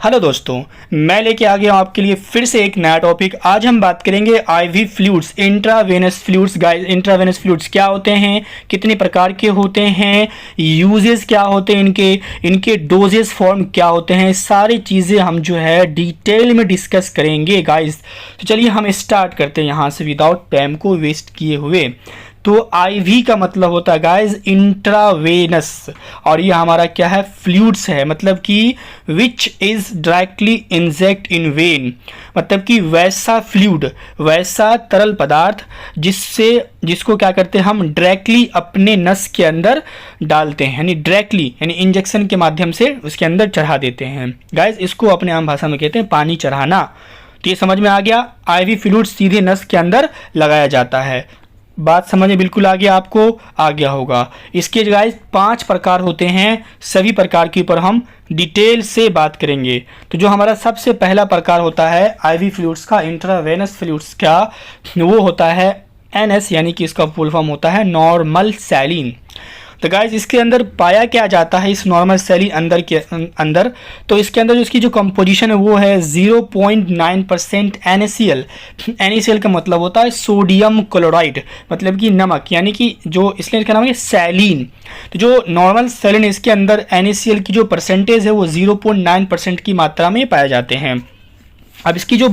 Hello दोस्तों, मैं लेके आ गया हूँ आपके लिए फिर से एक नया टॉपिक। आज हम बात करेंगे ivy fluids, intravenous fluids. Guys, intravenous fluids क्या होते हैं, कितने प्रकार के होते हैं, यूजेस क्या होते हैं इनके डोजेस फॉर्म क्या होते हैं, सारी चीज़ें हम जो है डिटेल में डिस्कस करेंगे गाइस। तो चलिए हम स्टार्ट करते हैं यहाँ से विदाउट टाइम को वेस्ट किए हुए। तो आईवी का मतलब होता है गाइस इंट्रावेनस, और ये हमारा क्या है, फ्लूइड्स है, मतलब कि which is directly inject in when, मतलब कि वैसा फ्लूइड, वैसा तरल पदार्थ जिसको क्या करते हैं हम डायरेक्टली अपने नस के अंदर डालते हैं, यानी डायरेक्टली यानी इंजेक्शन के माध्यम से उसके अंदर चढ़ा देते हैं। गाइस, इसको अपने आम भाषा में कहते हैं पानी चढ़ाना। तो ये समझ में आ गया, आईवी फ्लूइड सीधे नस के अंदर लगाया जाता है। बात समझ में बिल्कुल आ गया, आपको आ गया होगा। इसके गाइस 5 प्रकार होते हैं, सभी प्रकार के ऊपर हम डिटेल से बात करेंगे। तो जो हमारा सबसे पहला प्रकार होता है आईवी फ्लूइड्स का, इंट्रावेनस फ्लूइड्स का, वो होता है एनएस, यानी कि इसका फुल फॉर्म होता है नॉर्मल सैलिन। तो गाइज इसके अंदर पाया क्या जाता है, इस नॉर्मल सैलिन अंदर तो इसके अंदर इसकी जो कंपोजिशन है वो है 0.9% NaCl। NaCl का मतलब होता है सोडियम क्लोराइड, मतलब कि नमक, यानी कि जो इसलिए इसका नाम है सैलिन। तो जो नॉर्मल सैलिन इसके अंदर NaCl की जो परसेंटेज है वो 0.9% की मात्रा में पाए जाते हैं। अब इसकी जो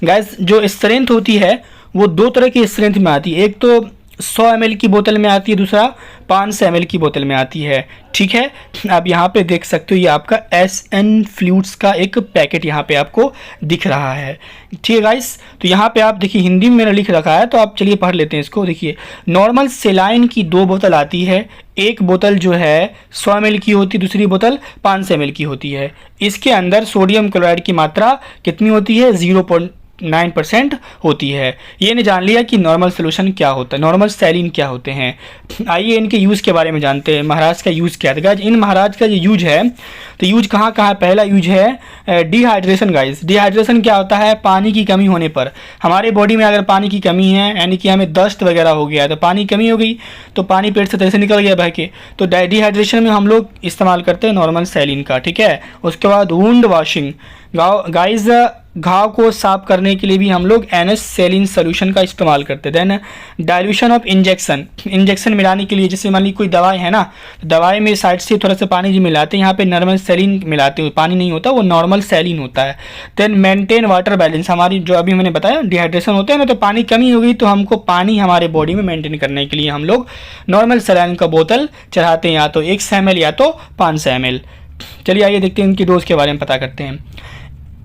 गाइज जो स्ट्रेंथ होती है वो 2 तरह की स्ट्रेंथ में आती है, एक तो 100 ml की बोतल में आती है, दूसरा 500 ml की बोतल में आती है। ठीक है, आप यहाँ पे देख सकते हो, ये आपका SN फ्लूइड्स का एक पैकेट यहाँ पे आपको दिख रहा है। ठीक है गाइस, तो यहाँ पे आप देखिए हिंदी में मैंने लिख रखा है, तो आप चलिए पढ़ लेते हैं इसको। देखिए नॉर्मल सेलाइन की 2 बोतल आती है, एक बोतल जो है 100 ml की होती है, दूसरी बोतल 500 ml की होती है। इसके अंदर सोडियम क्लोराइड की मात्रा कितनी होती है, 0.9% होती है। ये ने जान लिया कि नॉर्मल सोल्यूशन क्या होता है, नॉर्मल सैलिन क्या होते हैं। आइए इनके यूज़ के बारे में जानते हैं। महाराज का यूज़ क्या है? इन महाराज का जो यूज है, तो यूज कहाँ कहाँ, पहला यूज है डिहाइड्रेशन। गाइस, डिहाइड्रेशन क्या होता है, पानी की कमी होने पर, हमारे बॉडी में अगर पानी की कमी है, यानी कि हमें दस्त वगैरह हो गया, तो पानी कमी हो गई, तो पानी पेट से तैसे निकल गया बह के, तो डिहाइड्रेशन में हम लोग इस्तेमाल करते हैं नॉर्मल सैलिन का। ठीक है, उसके बाद वुंड वॉशिंग, गाइस घाव को साफ करने के लिए भी हम लोग NS सैलिन सोल्यूशन का इस्तेमाल करते हैं। देन डाइल्यूशन ऑफ इंजेक्शन मिलाने के लिए, जैसे मान ली कोई दवाई है ना, तो दवाई में साइड से थोड़ा सा पानी जो मिलाते हैं, यहाँ पे नॉर्मल सैलिन मिलाते हैं, पानी नहीं होता, वो नॉर्मल सैलिन होता है। देन मेंटेन वाटर बैलेंस, हमारी जो अभी मैंने बताया डिहाइड्रेशन होता है ना, तो पानी कमी हो गई, तो हमको पानी हमारे बॉडी में मेंटेन करने के लिए हम लोग नॉर्मल सैलिन का बोतल चढ़ाते हैं, या तो 100 ml या तो 500 ml। चलिए आइए देखते हैं इनकी डोज के बारे में पता करते हैं।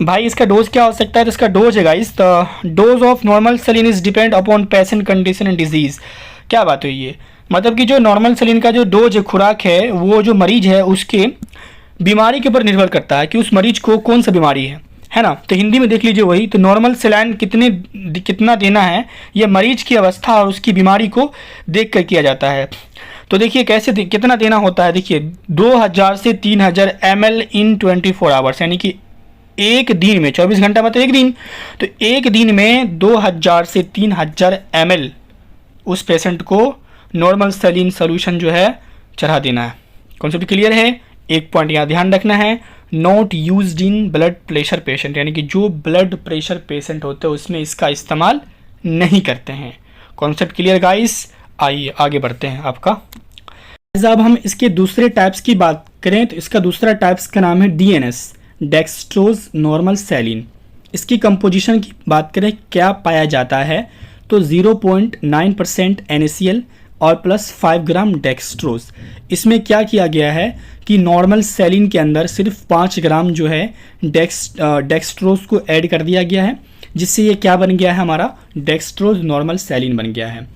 भाई इसका डोज क्या हो सकता है, तो इसका डोज है guys, the dose of normal saline is depend upon patient condition and disease. क्या बात हुई ये, मतलब कि जो नॉर्मल सैलिन का जो डोज है, खुराक है, वो जो मरीज है उसके बीमारी के ऊपर निर्भर करता है कि उस मरीज को कौन सा बीमारी है ना। तो हिंदी में देख लीजिए वही, तो नॉर्मल सैलिन कितना देना है, ये मरीज की अवस्था और उसकी बीमारी को देख कर किया जाता है। तो देखिए कैसे कितना देना होता है, देखिए 2000 से 3000 ml इन 24 आवर्स, यानी कि एक दिन में, 24 घंटा मतलब एक दिन, तो एक दिन में 2000 से 3000 ml उस पेशेंट को नॉर्मल सैलिन सोल्यूशन जो है चढ़ा देना है। कॉन्सेप्ट क्लियर है? एक पॉइंट यहाँ ध्यान रखना है, not used in blood pressure patient, यानी कि जो ब्लड प्रेशर पेशेंट होते हैं उसमें इसका इस्तेमाल नहीं करते हैं। Concept clear guys? आइए आगे बढ़ते हैं आपका। अब हम इसके दूसरे टाइप्स की बात करें, तो इसका दूसरा टाइप्स का नाम है DNS, डेक्सट्रोज नॉर्मल सैलिन। इसकी कंपोजिशन की बात करें क्या पाया जाता है, तो 0.9% NaCl और प्लस 5 ग्राम डेक्सट्रोज। इसमें क्या किया गया है कि नॉर्मल सैलिन के अंदर सिर्फ 5 ग्राम जो है डेक्सट्रोज को ऐड कर दिया गया है, जिससे ये क्या बन गया है, हमारा डेक्सट्रोज नॉर्मल सैलिन बन गया है।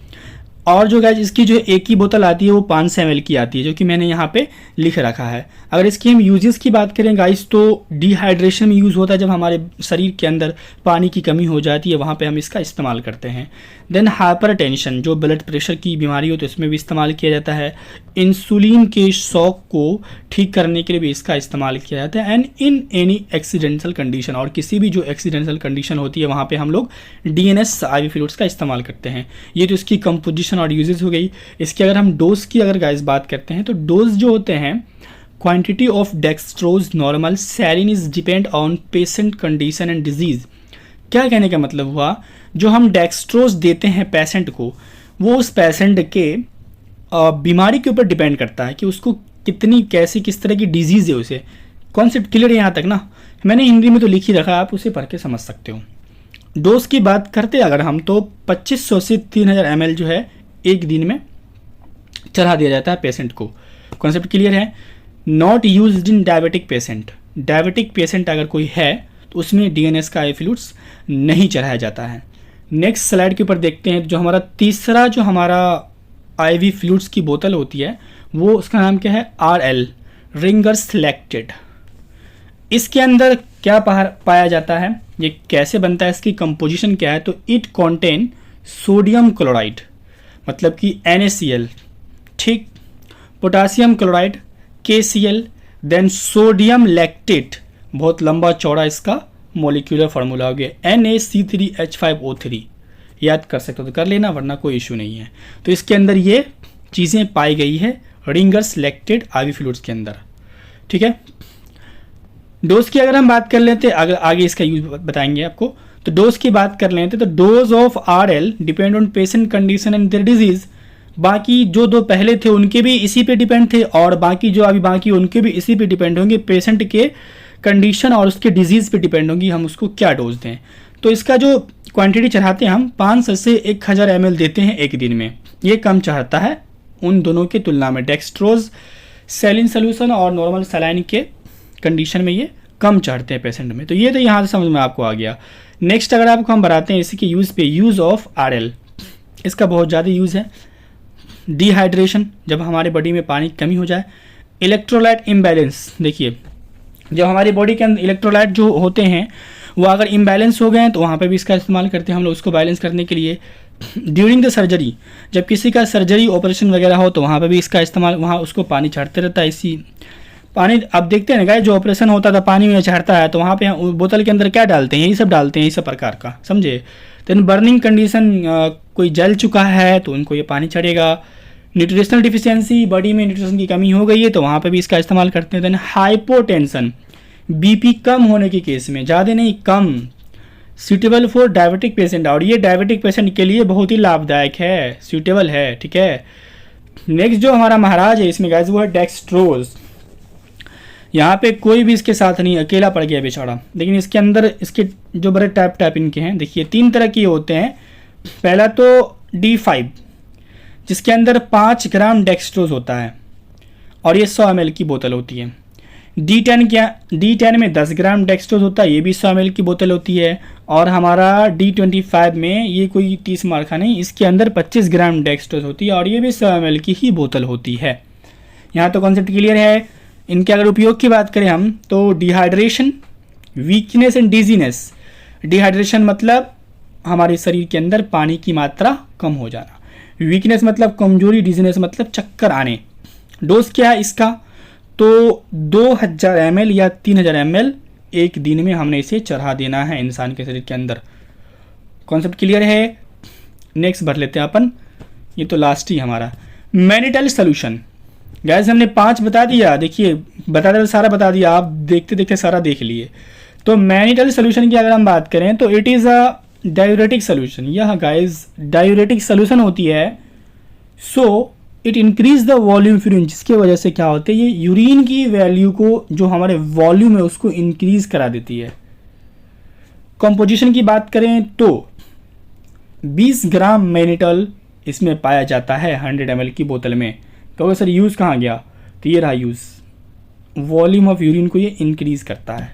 और जो गाइस इसकी जो एक ही बोतल आती है वो 500 ml की आती है, जो कि मैंने यहाँ पे लिख रखा है। अगर इसकी हम यूजेस की बात करें गाइस, तो डिहाइड्रेशन में यूज़ होता है, जब हमारे शरीर के अंदर पानी की कमी हो जाती है वहाँ पे हम इसका इस्तेमाल करते हैं। देन हाइपरटेंशन, जो ब्लड प्रेशर की बीमारी हो तो इसमें भी इस्तेमाल किया जाता है। इंसुलिन के शॉक को ठीक करने के लिए भी इसका इस्तेमाल किया जाता है। And in any accidental condition, और किसी भी जो एक्सीडेंटल कंडीशन होती है वहाँ पर हम लोग DNS आईवी फ्लूइड्स का इस्तेमाल करते हैं। ये तो इसकी कंपोजिशन और यूजेस हो गई। इसकी अगर हम डोज की अगर गाइस बात करते हैं, तो डोज जो होते हैं quantity of dextrose normal saline is depend on patient condition and disease. क्या कहने का मतलब हुआ, जो हम डेक्सट्रोज देते हैं पेशेंट को, वो उस पेशेंट के बीमारी के ऊपर डिपेंड करता है कि उसको कितनी कैसी किस तरह की डिजीज़ है उसे। कॉन्सेप्ट क्लियर है यहाँ तक ना? मैंने हिंदी में तो लिख ही रखा है, आप उसे पढ़ के समझ सकते हो। डोज की बात करते अगर हम, तो 2500 से 3000 ml जो है एक दिन में चढ़ा दिया जाता है पेशेंट को। कॉन्सेप्ट क्लियर है? Not used in diabetic patient. Diabetic patient अगर कोई है तो उसमें डीएनएस का आई फ्लूइड्स नहीं चढ़ाया जाता है। नेक्स्ट स्लाइड के ऊपर देखते हैं, जो हमारा तीसरा जो हमारा आईवी फ्लूइड्स की बोतल होती है वो उसका नाम क्या है, RL, रिंगर्स लैक्टेट। इसके अंदर क्या पाया जाता है, ये कैसे बनता है, इसकी कंपोजिशन क्या है, तो इट कॉन्टेन सोडियम क्लोराइड मतलब कि NaCl, ठीक, potassium chloride KCl, then sodium lactate, बहुत लंबा चौड़ा इसका मोलिक्यूलर फार्मूला हो गया NaC3H5O3, याद कर सकते हो तो कर लेना, वरना कोई इशू नहीं है। तो इसके अंदर ये चीज़ें पाई गई है रिंगर्स लैक्टेट आईवी फ्लूइड्स के अंदर, ठीक है। डोज की अगर हम बात कर लेते, अगर आगे इसका यूज बताएंगे आपको, तो डोज की बात कर लेते तो dose of RL depend on patient condition and their disease. बाकी जो दो पहले थे उनके भी इसी पे डिपेंड थे, और बाकी जो अभी बाकी उनके भी इसी पे डिपेंड होंगे, पेशेंट के कंडीशन और उसके डिजीज़ पे डिपेंड होंगी हम उसको क्या डोज दें। तो इसका जो क्वांटिटी चढ़ाते हैं हम 500 से 1000 ml देते हैं एक दिन में। ये कम चढ़ता है उन दोनों की तुलना में, डेक्सट्रोज सैलिन सोल्यूशन और नॉर्मल सलाइन के कंडीशन में ये कम चढ़ते हैं पेशेंट में। तो ये तो यहाँ से समझ में आपको आ गया। नेक्स्ट अगर आपको हम बताते हैं इसी के यूज़ पे, यूज़ ऑफ RL, इसका बहुत ज़्यादा यूज़ है। डिहाइड्रेशन, जब हमारे बॉडी में पानी की कमी हो जाए। इलेक्ट्रोलाइट इम्बैलेंस, देखिए जब हमारी बॉडी के अंदर इलेक्ट्रोलाइट जो होते हैं वो अगर इम्बैलेंस हो गए हैं तो वहाँ पे भी इसका इस्तेमाल करते हैं हम लोग उसको बैलेंस करने के लिए। ड्यूरिंग द सर्जरी, जब किसी का सर्जरी ऑपरेशन वगैरह हो तो वहाँ पे भी इसका इस्तेमाल, वहाँ उसको पानी चढ़ते रहता है। इसी पानी अब देखते हैं ना गाइस, जो ऑपरेशन होता था पानी में चढ़ता है, तो वहाँ पे बोतल के अंदर क्या डालते हैं, यही सब डालते हैं, यही सब प्रकार का, समझे। देन बर्निंग कंडीशन, कोई जल चुका है तो उनको ये पानी चढ़ेगा। न्यूट्रिशनल डिफिशियंसी, बॉडी में न्यूट्रिशन की कमी हो गई है तो वहाँ पे भी इसका इस्तेमाल करते हैं। देन हाइपोटेंशन, बीपी कम होने के केस में, ज़्यादा नहीं कम, सूटेबल फॉर डायबिटिक पेशेंट, और ये डायबिटिक पेशेंट के लिए बहुत ही लाभदायक है, सूटेबल है, ठीक है। नेक्स्ट जो हमारा महाराज है इसमें गाइस वो है डेक्सट्रोज। यहाँ पे कोई भी इसके साथ नहीं, अकेला पड़ गया बेचारा। लेकिन इसके अंदर इसके जो बड़े टाइप इनके हैं, देखिए 3 तरह के होते हैं। पहला तो D5 जिसके अंदर 5 ग्राम डेक्सट्रोज होता है और ये 100 ml की बोतल होती है। D10 क्या, D10 में 10 ग्राम डेक्सट्रोज होता है, ये भी 100 ml की बोतल होती है। और हमारा D25 में ये कोई 30 मार्का नहीं, इसके अंदर 25 ग्राम डेक्सट्रोज होती है और ये भी 100 ml की ही बोतल होती है। यहाँ तो कॉन्सेप्ट क्लियर है। इनके अगर उपयोग की बात करें हम तो dehydration, weakness and dizziness. Dehydration मतलब हमारे शरीर के अंदर पानी की मात्रा कम हो जाना, वीकनेस मतलब कमजोरी, डिजीनेस मतलब चक्कर आने। डोज क्या है इसका, तो 2000 ml या 3000 ml एक दिन में हमने इसे चढ़ा देना है इंसान के शरीर के अंदर। कॉन्सेप्ट क्लियर है। नेक्स्ट भर लेते हैं अपन, ये तो लास्ट ही हमारा मैनिटल सोल्यूशन। गैस हमने 5 बता दिया, देखिए बता सारा बता दिया, आप देखते देखते सारा देख लिए। तो मैनिटल सोल्यूशन की अगर हम बात करें तो it is a diuretic solution. यह गाइस डायूरेटिक सोल्यूशन होती है। So it increase the volume of urine, जिसकी वजह से क्या होता है, ये यूरिन की वैल्यू को, जो हमारे वॉल्यूम है उसको इंक्रीज करा देती है। कंपोजिशन की बात करें तो 20 ग्राम मैनिटल इसमें पाया जाता है 100 ml की बोतल में। तो सर यूज़ कहाँ गया, तो ये रहा यूज़, वॉल्यूम ऑफ यूरिन को ये इंक्रीज करता है।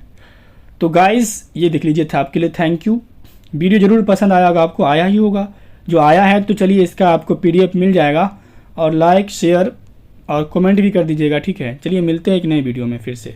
तो गाइस ये देख लीजिए था आपके लिए। Thank you. वीडियो जरूर पसंद आया होगा, आपको आया ही होगा। जो आया है तो चलिए इसका आपको PDF मिल जाएगा, और लाइक शेयर और कमेंट भी कर दीजिएगा, ठीक है। चलिए मिलते हैं एक नए वीडियो में फिर से।